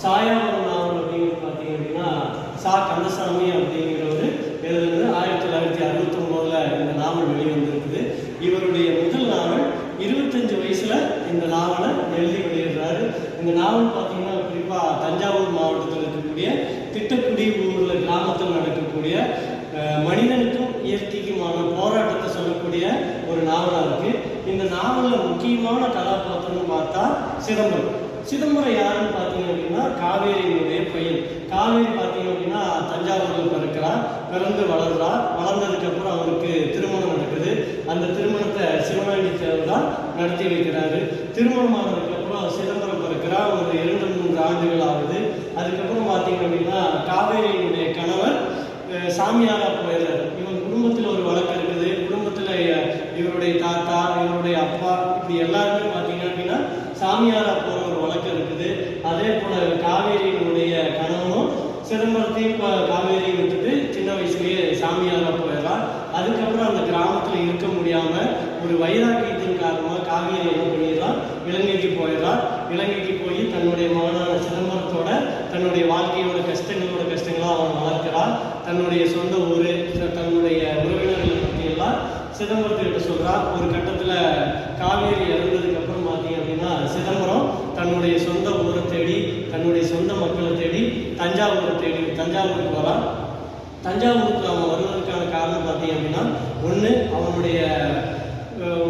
சாயாவரம் நாவல் அப்படிங்கிறது பார்த்தீங்க அப்படின்னா சா கந்தசாமி அப்படிங்கிறவர் எழுதுனது 1969 இந்த நாவல் வெளிவந்திருக்குது. இவருடைய முதல் நாவல் 25 வயசுல இந்த நாவலை எழுதி வெளியிடுறாரு. இந்த நாவல் பார்த்தீங்கன்னா குறிப்பாக தஞ்சாவூர் மாவட்டத்தில் இருக்கக்கூடிய திட்டக்குடி ஊரில் கிராமத்தில் நடக்கக்கூடிய மனிதனுக்கும் இயற்கைக்குமான போராட்டத்தை சொல்லக்கூடிய ஒரு நாவலாக இருக்குது. இந்த நாவலில் முக்கியமான கதாபாத்திரம்னு பார்த்தா சிதம்பரம். சிதம்பரம் யாருன்னு பார்த்தீங்க அப்படின்னா காவேரியினுடைய பையன். காவேரி பார்த்தீங்க அப்படின்னா தஞ்சாவூரில் பிறக்கிறார், பிறந்து வளர்றார். வளர்ந்ததுக்கப்புறம் அவருக்கு திருமணம் நடக்குது. அந்த திருமணத்தை சிவனாண்டி தேவர் தான் நடத்தி வைக்கிறாரு. திருமணம் ஆனதுக்கப்புறம் சிதம்பரம் பிறக்கிறார். ஒரு 2-3 ஆண்டுகள் ஆகுது. அதுக்கப்புறம் பார்த்தீங்க அப்படின்னா காவேரியினுடைய கணவர் சாமியாரா போயிடுறாரு. இவன் குடும்பத்தில் ஒரு வழக்கு இருக்குது. குடும்பத்தில் இவருடைய தாத்தா, இவருடைய அப்பா, இப்படி எல்லாருமே பார்த்தீங்க அப்படின்னா சாமியாரா போகிற ஒரு வழக்கு இருக்குது. அதே போல காவேரியினுடைய கணவனும் சிதம்பரத்தையும் காவேரியை விட்டுட்டு சின்ன வயசுலேயே சாமியாரா போயிடலாம். அதுக்கப்புறம் அந்த கிராமத்தில் இருக்க முடியாமல் ஒரு வைராக்கியத்தின் காரணமாக காவேரி என்ன பண்ணிடலாம், இலங்கைக்கு போயிடலாம். இலங்கைக்கு போய் தன்னுடைய மகனான சிதம்பரத்தோட தன்னுடைய வாழ்க்கையோட கஷ்டங்களாக அவன் வளர்க்கிறான். தன்னுடைய சொந்த ஊர், தன்னுடைய உறவினர்களை பற்றியெல்லாம் சிதம்பரத்துக்கிட்ட சொல்கிறான். ஒரு கட்டத்தில் காவேரி இறந்ததுக்கப்புறம் பார்த்தீங்க அப்படின்னா சிதம்பரம் தன்னுடைய சொந்த ஊரை தேடி, தன்னுடைய சொந்த மக்களை தேடி தஞ்சாவூருக்கு வரான். தஞ்சாவூருக்கு அவன் வருவதற்கான காரணம் பார்த்தீங்க அப்படின்னா ஒன்று அவனுடைய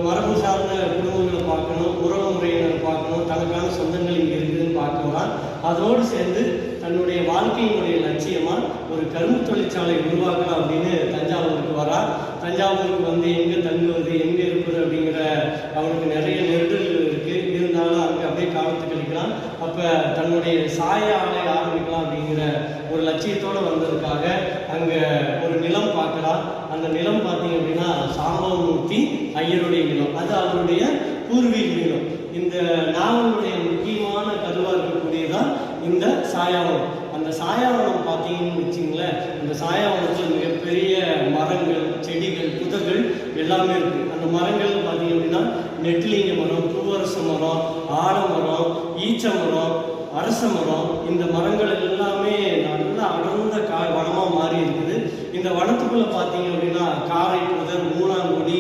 மரபு சார்ந்த குடும்பங்களை பார்க்கணும், உறவு முறையினரை பார்க்கணும், தனக்கான சொந்தங்கள் இங்கே இருக்குதுன்னு பார்க்கலாம். அதோடு சேர்ந்து தன்னுடைய வாழ்க்கையினுடைய லட்சியமாக ஒரு கரும்பு தொழிற்சாலை உருவாக்கலாம் அப்படின்னு தஞ்சாவூருக்கு வரா. தஞ்சாவூருக்கு வந்து எங்கே தங்குவது, எங்கே இருப்பது அப்படிங்கிற அவனுக்கு நிறைய நெருடல்கள் இருக்குது. இருந்தாலும் அங்கே அப்படியே காலத்து கழிக்கிறான். அப்போ தன்னுடைய சாய ஆலை ஆரம்பிக்கலாம் அப்படிங்கிற ஒரு லட்சியத்தோடு வந்ததுக்காக அங்கே ஒரு நிலம் பார்க்கலாம். அந்த நிலம் பார்த்தீங்க அப்படின்னா சாம்பவமூர்த்தி ஐயருடைய நிலம். அது அவருடைய பூர்வீக நிலம். இந்த நாவலுடைய முக்கியமான கருவாக இருக்கக்கூடியதான் இந்த சாயாவனம். அந்த சாயாவனம் பார்த்தீங்கன்னு வச்சிங்களேன், இந்த சாயாவனத்தில் மிகப்பெரிய மரங்கள், செடிகள், புதர்கள் எல்லாமே இருக்குது. அந்த மரங்கள் பார்த்தீங்க அப்படின்னா நெட்டிலிங்க மரம், பூவரச மரம், ஆலமரம், ஈச்ச மரம், அரச மரம், இந்த மரங்கள் எல்லாமே நல்லா அடர்ந்த வனமாக மாறி இருக்குது. இந்த வனத்துக்குள்ளே பார்த்தீங்க அப்படின்னா காரை புதர், மூணாங்குடி,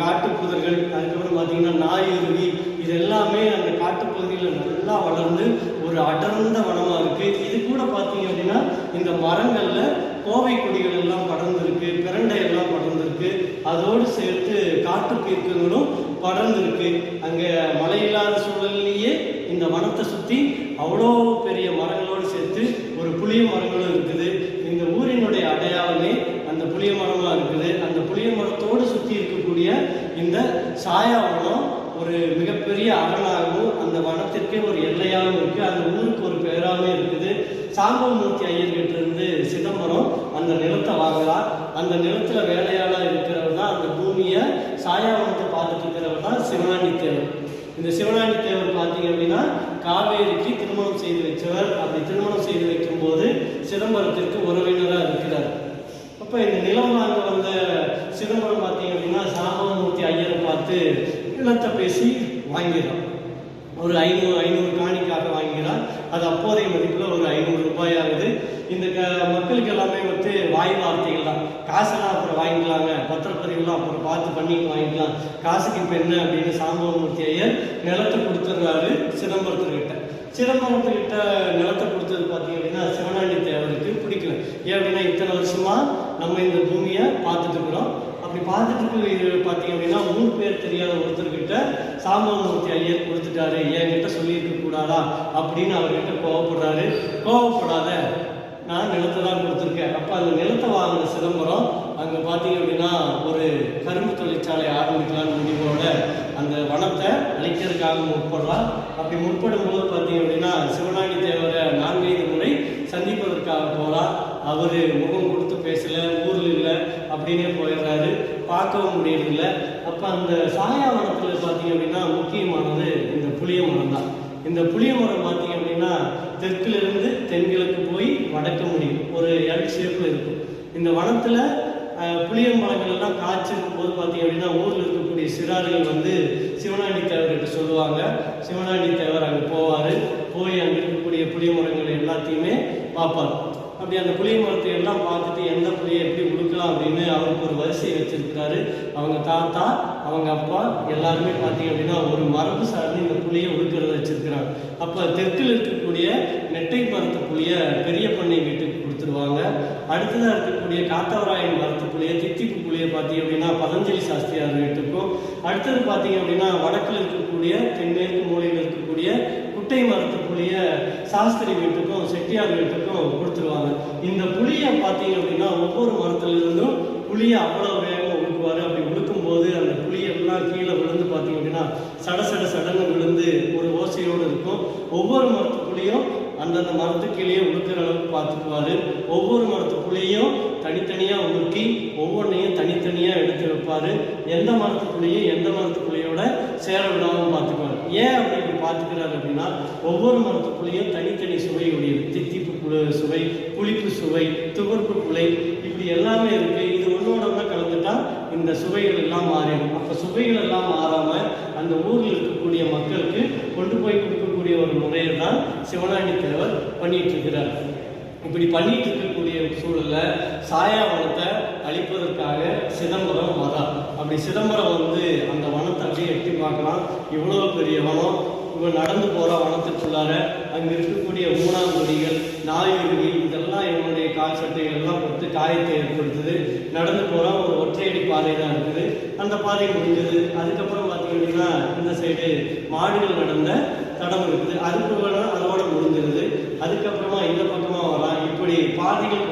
காட்டு புதர்கள், அதுக்கப்புறம் பார்த்தீங்கன்னா நாயுருவி, இது எல்லாமே அந்த காட்டுப்பகுதியில் நல்லா வளர்ந்து ஒரு அடர்ந்த வனமாக இருக்குது. இது கூட பார்த்தீங்க அப்படின்னா இந்த மரங்களில் கோவை கொடிகள் எல்லாம் படர்ந்துருக்கு, பிரண்டை எல்லாம் படர்ந்துருக்கு. அதோடு சேர்த்து காட்டு பீர்க்கங்களும் படர்ந்துருக்கு. அங்கே மழை இல்லாத சூழல்லையே இந்த வனத்தை சுற்றி அவ்வளோ பெரிய மரங்களோடு சேர்த்து ஒரு புளிய மரங்களும் இருக்குது. இந்த ஊரினுடைய அடையாளமே அந்த புளிய மரமாக இருக்குது. அந்த புளிய மரத்தோடு சுற்றி இருக்கக்கூடிய இந்த சாயாவனம் ஒரு மிகப்பெரிய அரணாகவும் அந்த வனத்திற்கே ஒரு எல்லையாகவும் இருக்குது. அந்த ஊருக்கு ஒரு பெயராகவும் இருக்குது. சாம்பவமூர்த்தி ஐயர்கிட்ட இருந்து சிதம்பரம் அந்த நிலத்தை வாங்கலாம். அந்த நிலத்தில் வேலையாளாக இருக்கிறவர் தான், அந்த பூமியை சாயாவனத்தை பார்த்துட்டு இருக்கிறவர் தான் சிவனாண்டி தேவர். இந்த சிவனாண்டி தேவர் பார்த்தீங்க அப்படின்னா காவேரிக்கு திருமணம் செய்து வச்சவர். அப்படி திருமணம் செய்து வைக்கும்போது சிதம்பரத்திற்கு உறவினராக இருக்கிறார். அப்போ இந்த நிலம் வாங்க வந்த சிதம்பரம் பார்த்தீங்க அப்படின்னா சாம்பவமூர்த்தி ஐயரை பார்த்து நிலத்தை பேசி வாங்கிடுறான். ஒரு 500 காணிக்காக வாங்கிறான். அது அப்போதைய மதிப்பில் ஒரு 500 ரூபாய் ஆகுது. இந்த மக்களுக்கு எல்லாமே வந்து வாய் வார்த்தைகள் தான். காசெல்லாம் அப்புறம் வாங்கிக்கலாங்க, பத்திரப்பதிவுலாம் அப்புறம் பார்த்து பண்ணி வாங்கிக்கலாம், காசுக்கு இப்போ என்ன அப்படின்னு சாம்பவமூர்த்தி ஐயர் நிலத்தை கொடுத்துட்றாரு சிதம்பரத்துக்கிட்ட. சிதம்பரத்துக்கிட்ட நிலத்தை கொடுத்தது பார்த்தீங்க அப்படின்னா சிவனாண்டி தேவருக்கு பிடிக்கல. ஏன் அப்படின்னா இத்தனை வருஷமாக நம்ம இந்த பூமியை பார்த்துட்டு இருக்கிறோம். அப்படி பார்த்துட்டு இது பார்த்தீங்க அப்படின்னா 3 பேர் தெரியாத ஒருத்தர்கிட்ட சாம்பவமூர்த்தி ஐயர் கொடுத்துட்டாரு, என்கிட்ட சொல்லியிருக்க கூடாதா அப்படின்னு அவர்கிட்ட கோவப்படுறாரு. கோவப்படாத, நான் நிலத்தை தான் கொடுத்துருக்கேன். அப்போ அந்த நிலத்தை வாங்கின சிதம்பரம் அங்கே பார்த்தீங்க அப்படின்னா ஒரு கரும்பு தொழிற்சாலை ஆரம்பிக்கலான்னு முடிவோட அந்த வனத்தை அழிக்கிறதுக்காக முற்படுறான். அப்படி முற்படும் போது பார்த்தீங்க அப்படின்னா சிவனாண்டி தேவரை 4-5 முறை சந்திப்பதற்காக போகிறான். அவர் முகம் கொடுத்து பேசலை, ஊரில் இல்லை அப்படின்னே போயிடுறாரு, பார்க்கவும் முடியறதில்லை. அப்போ அந்த சாயாவனத்தில் பார்த்தீங்க அப்படின்னா முக்கியமானது இந்த புளிய மரம் தான். இந்த புளிய மரம் பார்த்தீங்க அப்படின்னா தெற்கிலிருந்து தென்கிழக்கு போய் வடக்கு முடியும், ஒரு எல் ஷேப்பில் இருக்கும். இந்த வனத்தில் புளிய மரங்கள் எல்லாம் காய்ச்சிருக்கும் போது பார்த்தீங்க அப்படின்னா ஊரில் இருக்கக்கூடிய சிறார்கள் வந்து சிவனாண்டி தேவர்கிட்ட சொல்லுவாங்க. சிவனாண்டி தேவர் அங்கே போவார். போய் அங்கே இருக்கக்கூடிய புளிய மரங்கள் எல்லாத்தையுமே பார்ப்பார். அப்படி அந்த புளிய மரத்தை எல்லாம் பார்த்துட்டு எந்த புளியை எப்படி உடுக்கலாம் அப்படின்னு அவருக்கு ஒரு வரிசையை வச்சிருக்கிறாரு. அவங்க தாத்தா, அவங்க அப்பா எல்லாருமே பார்த்தீங்க அப்படின்னா ஒரு மரபு சார்ந்து இந்த புளியை உடுக்கிறத வச்சிருக்கிறாங்க. அப்போ தெற்கில் இருக்கக்கூடிய நெட்டை மரத்து புளியை பெரிய பண்ணை வீட்டுக்கு கொடுத்துருவாங்க. அடுத்ததாக இருக்கக்கூடிய காத்தவராயன் மரத்து புளியை, தித்திப்பு புளியை பார்த்தீங்க அப்படின்னா பதஞ்சலி சாஸ்திரியார் வீட்டுக்கும், அடுத்தது பார்த்தீங்க அப்படின்னா வடக்கில் இருக்கக்கூடிய தென்மேற்கு மூலையில் இருக்கக்கூடிய குட்டை மரத்து புளிய சாஸ்திரி வீட்டுக்கும் செட்டியார் வீட்டுக்கும் கொடுத்துருவாங்க. இந்த புளியை பார்த்தீங்க அப்படின்னா ஒவ்வொரு மரத்துலேருந்தும் புளியை அவ்வளோ வேகமாக உழுக்குவார். அப்படி உழுக்கும் போது அந்த புளியெல்லாம் கீழே விழுந்து பார்த்தீங்க அப்படின்னா சடன்னு விழுந்து ஒரு ஓசையோடு இருக்கும். ஒவ்வொரு மரத்து புளியும் அந்தந்த மரத்துக்கீழே உழுக்கிற அளவுக்கு பார்த்துக்குவார். ஒவ்வொரு மரத்து புளியும் தனித்தனியாக உருக்கி ஒவ்வொன்றையும் தனித்தனியாக எடுத்து வைப்பார். எந்த மரத்து புளியும் எந்த மரத்து புளியோட சேர விடாமல் பார்த்துக்குவார். ஏன் அப்படி பார்த்துக்கிறாரு அப்படின்னா ஒவ்வொரு மரத்து புளியும் தனித்தனி சுவை உடையது. தித்திப்பு சுவை, புளிப்பு சுவை, துவர்ப்பு புளை, இப்படி எல்லாமே இருக்குது. இது ஒன்றோட ஒன்றா கலந்துட்டா இந்த சுவைகள் எல்லாம் மாறிடும். அப்போ சுவைகள் எல்லாம் மாறாமல் அந்த ஊரில் இருக்கக்கூடிய மக்களுக்கு கொண்டு போய் கொடுக்கக்கூடிய ஒரு முறையை தான் சிவனாண்டி தேவர் பண்ணிட்டு இருக்கிறார். இப்படி பண்ணிட்டு இருக்கக்கூடிய சூழல்ல சாயாவனத்தை அழிப்பதற்காக சிதம்பரம் வரா. அப்படி சிதம்பரம் அந்த வனத்தை அப்படியே எட்டி பார்க்கலாம். இவ்வளோ பெரிய வனம். இவன் நடந்து போகிற வனத்துக்குள்ளார அங்கே இருக்கக்கூடிய ஊனாங்குடிகள், நாயுருவி, இதெல்லாம் இவனுடைய கால் சட்டைகள் எல்லாம் பொறுத்து காயத்தை ஏற்படுத்துது. நடந்து போகிறான். ஒரு ஒற்றையடி பாதை தான் இருக்குது. அந்த பாதை முடிஞ்சது. அதுக்கப்புறம் பார்த்தீங்கன்னா இந்த சைடு மாடுகள் நடந்த தடம் இருக்குது. அதுக்கு வேணால் அதோட முடிஞ்சிருது. அதுக்கப்புறமா இந்த பக்கமாக வரலாம். இப்படி பாதைகள்